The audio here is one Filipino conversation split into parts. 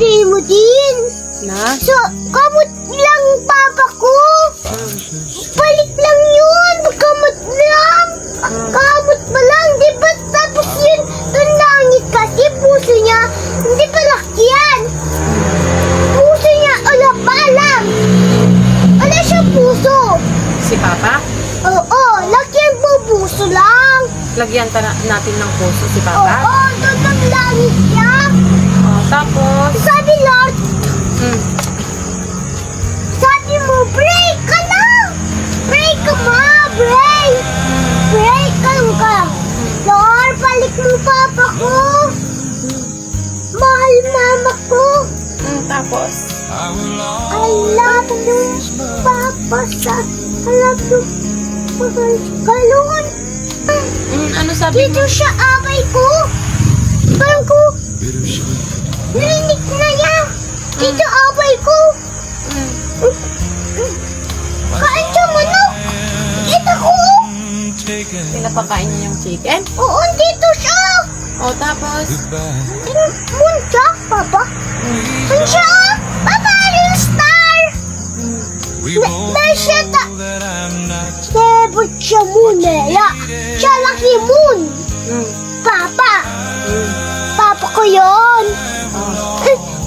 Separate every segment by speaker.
Speaker 1: primo din.
Speaker 2: Na?
Speaker 1: So, kamot lang papa ko. Balik lang yun. Kamot lang. Kamot pa lang. Di ba tapos yun? Yung langit kasi puso niya. Hindi pa laki yan. Puso niya. Wala pa lang. Wala siya puso.
Speaker 2: Si Papa?
Speaker 1: Oo. Laki yan po puso lang.
Speaker 2: Lagyan natin ng puso si
Speaker 1: Oo.
Speaker 2: Papa?
Speaker 1: Doon ang langit niya.
Speaker 2: Tapos?
Speaker 1: Sabi Lord. Sabi mo, pray ka na! Pray ka ma! Pray! Pray ka lang. Lord, balik mo papa ko! Mahal mama ko!
Speaker 2: Tapos?
Speaker 1: I love you, papa sa... I love you, mahal ka, Lord!
Speaker 2: Ano sabi
Speaker 1: Dito
Speaker 2: mo?
Speaker 1: siya away ko! Parang ko... Narinig na niya! Dito away ko! Kain siya manok! Kita ko!
Speaker 2: Pinapakain niya yung chicken?
Speaker 1: Oo, dito siya!
Speaker 2: Tapos?
Speaker 1: Moon siya, papa? Moon siya! Papa, yung star! Dahil siya Debut siya moon eh. Siya laki moon! Papa! Papa ko yun!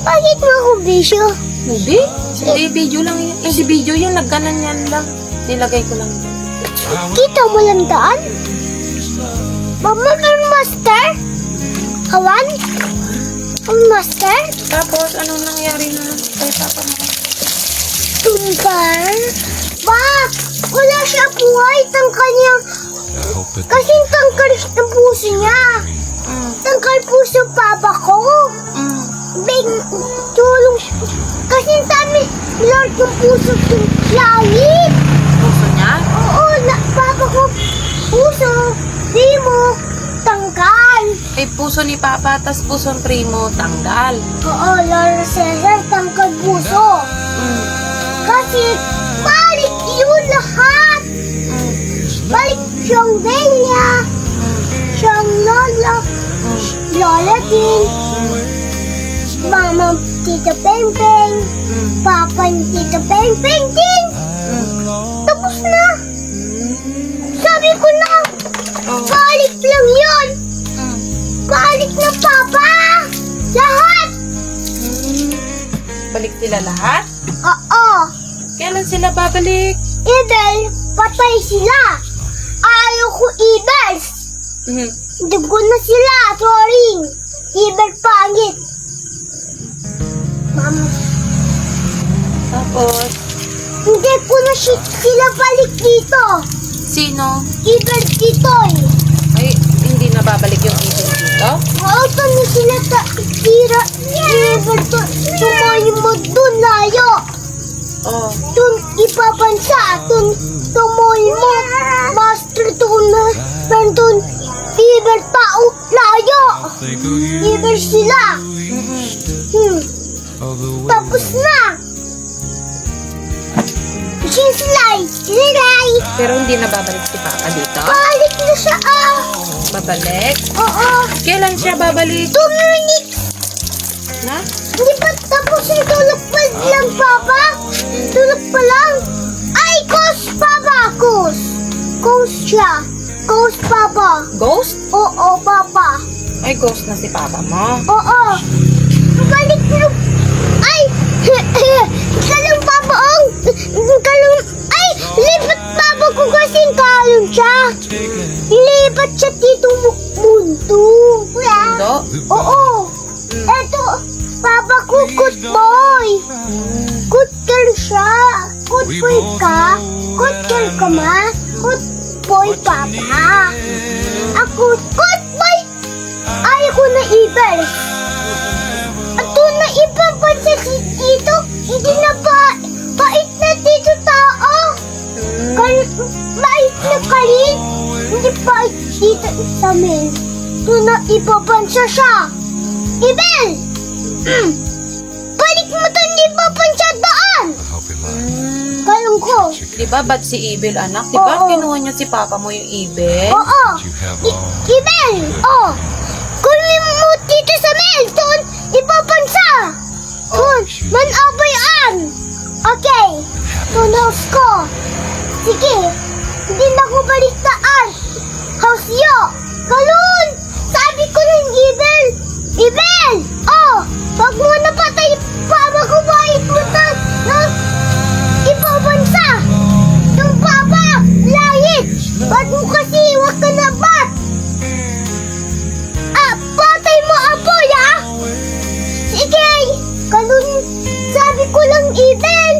Speaker 1: Bakit mo ako bisyo?
Speaker 2: Hindi. Si video lang yan. Si video yung nagganan yan lang. Nilagay ko lang.
Speaker 1: Kita mo lang daan? Mama, ang master? Kawan? Ang master?
Speaker 2: Tapos, anong nangyari na kay Papa mo?
Speaker 1: Tungkar? Ba, wala siya buhay. Tangkal niya. Kasi tangkal ang puso niya. Tangkal puso papa ko. Big tulong. Kasi sabi, Lord, yung puso yung langit.
Speaker 2: Puso niya?
Speaker 1: Oo, papa ko. Puso, primo, tangkal.
Speaker 2: Puso ni Papa, tas puso ng primo, tanggal.
Speaker 1: Oo, Lord Cesar, tangkal puso. Kasi, balik yun lahat. Balik siyang Delia, siyang Lola, Lola din, Mama Tita Peng-Peng, Papa ni Tita Peng-Peng din. Tapos na. Sabi ko na, balik lang yun. Balik na, Papa. Lahat.
Speaker 2: Balik sila lahat?
Speaker 1: Oo.
Speaker 2: Kailan sila babalik?
Speaker 1: Idol, patay sila. Ayaw ko ibers. Dugo na sila, sorry. Iber pangit. Mama,
Speaker 2: Tapos,
Speaker 1: hindi ko na sila balik dito.
Speaker 2: sino?
Speaker 1: Iber dito eh.
Speaker 2: Ay, hindi na babalik yung ibon dito?
Speaker 1: Mauto na sila sa tira. Iber to. Tumayo mo dun, layo. Dun ipabansa. Dun tumoy mo. Master dun na. Nandun. Iber tao. Layo. Iber sila. Tapos na. Sinslay.
Speaker 2: Pero hindi na babalik si Papa dito?
Speaker 1: Balik na siya
Speaker 2: Babalik?
Speaker 1: Oo.
Speaker 2: Kailan siya babalik?
Speaker 1: 2 minutes.
Speaker 2: Na?
Speaker 1: Hindi pa tapos yung tulog pa lang, Papa? Tulog pa lang? Ay, Ghost, Papa! Ghost! Ghost siya. Ghost, Papa.
Speaker 2: Ghost?
Speaker 1: Oo, Papa.
Speaker 2: Ay, ghost na si Papa mo.
Speaker 1: Oo. Balik na. Ay! Kalong, Papa, kalong. Ay! Lipat, Papa ko kasi kalong siya. Lipat siya dito mundo.
Speaker 2: Mundo?
Speaker 1: Oo. Eto, Papa ko, good boy. Good girl siya. Good boy ka. Good girl ka, ma. Good boy, Papa. Ako, good boy. Ayaw ko na ibers. At doon na ipapansa dito. Hindi na pait na dito tao. Mait na kalit. Hindi pait dito sa amin. Doon na ipapansa siya. Ibel! Balik mo to ni papansa doon! Kalong ko.
Speaker 2: Diba, ba't si Ibel, anak? Diba,
Speaker 1: Oo.
Speaker 2: kinuha niyo si Papa mo yung Ibel?
Speaker 1: Oo. Ibel! Oh! Kunin mo dito sa Melton! Ipapansa! Man-abayan! Okay, tunos ko. Sige, hindi na ko balitaan. House yo! Kalun! Sabi ko ng Ibel! Ibel! Oh! Pag mo napatay pa magkubayit mo na ibang bansa! Yung papa! Langit! Ba't mo kasi wag ka na bat? Patay mo apoy ah! Sige! Kalun! Sabi ko lang Ibel!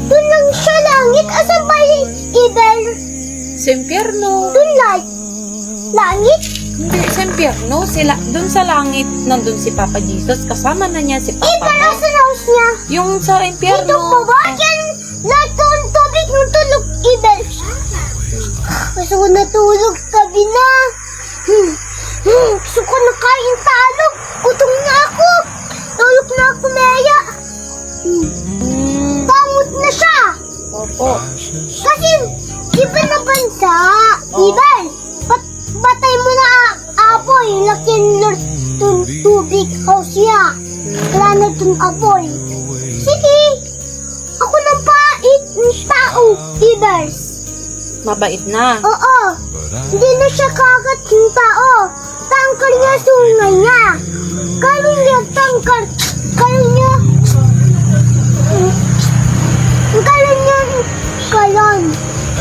Speaker 1: Doon lang siya langit! Asan ba yung Ibel?
Speaker 2: Sa impyerno.
Speaker 1: Doon langit?
Speaker 2: Hindi, sa impyerno. Sila, dun sa langit, nandun si Papa Jesus. Kasama na niya si Papa
Speaker 1: Ibel,
Speaker 2: mo.
Speaker 1: asan house niya?
Speaker 2: Yung sa
Speaker 1: Dito
Speaker 2: impyerno.
Speaker 1: mo ba? Yan! Lahat ng tubig ng tulog, Ibel! Gusto ko natulog, tabi na! Gusto ko na kain talog! Gutom na ako! Tulog na ako, Meya! Pamot na siya!
Speaker 2: Opo.
Speaker 1: Kasi, di ba na bansa? Ibel! Batay mo na apoy! Laki ng tubig house ya! Wala na dun apoy! Sige! Ako na pait ng tao, Ibers!
Speaker 2: Mabait na.
Speaker 1: Oo! Hindi na siya kagat ng tao! Tangkal niya sungay niya! Kalon niya tangkal! Kalon niya! Kalon niya! Kalon!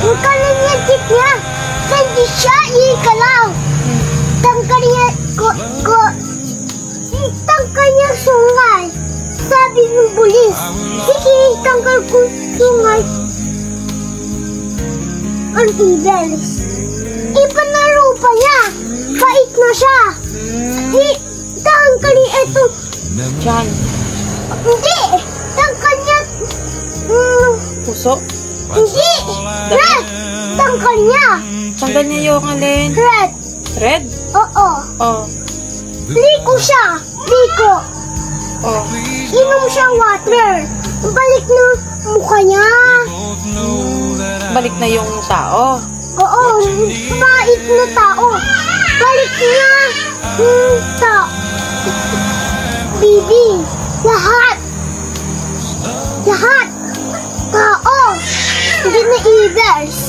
Speaker 1: Kalon niya tip niya! Hindi siya ikalaw! Tangkal niya tangkal niya sungay! Sabi ng pulis! Sige, tangkal ko sungay! Ang Ibels! Ipanaro pa niya! Bait na siya! Tangkal niya ito!
Speaker 2: Diyan.
Speaker 1: Hindi! Tangkal niya!
Speaker 2: Puso.
Speaker 1: Hindi! Red! Tangkal niya!
Speaker 2: Tanggal niya yung alin.
Speaker 1: Red!
Speaker 2: Red?
Speaker 1: Oo!
Speaker 2: Oh.
Speaker 1: Liko siya! Liko!
Speaker 2: Oh.
Speaker 1: Inom siya water! Balik na mukha niya!
Speaker 2: Balik na yung tao.
Speaker 1: Oo! Bait na tao! Balik niya! Tao! Bibi! Lahat! Lahat! Tao! Hindi na Ibers!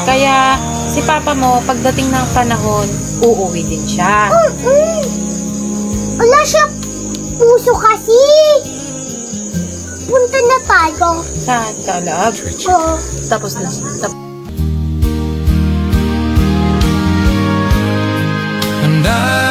Speaker 2: Kaya si Papa mo, pagdating ng panahon, uuwi din siya.
Speaker 1: Wala siya puso kasi! Punta na tayo!
Speaker 2: Saan sa loob?
Speaker 1: Oo!
Speaker 2: Tapos na.
Speaker 3: And I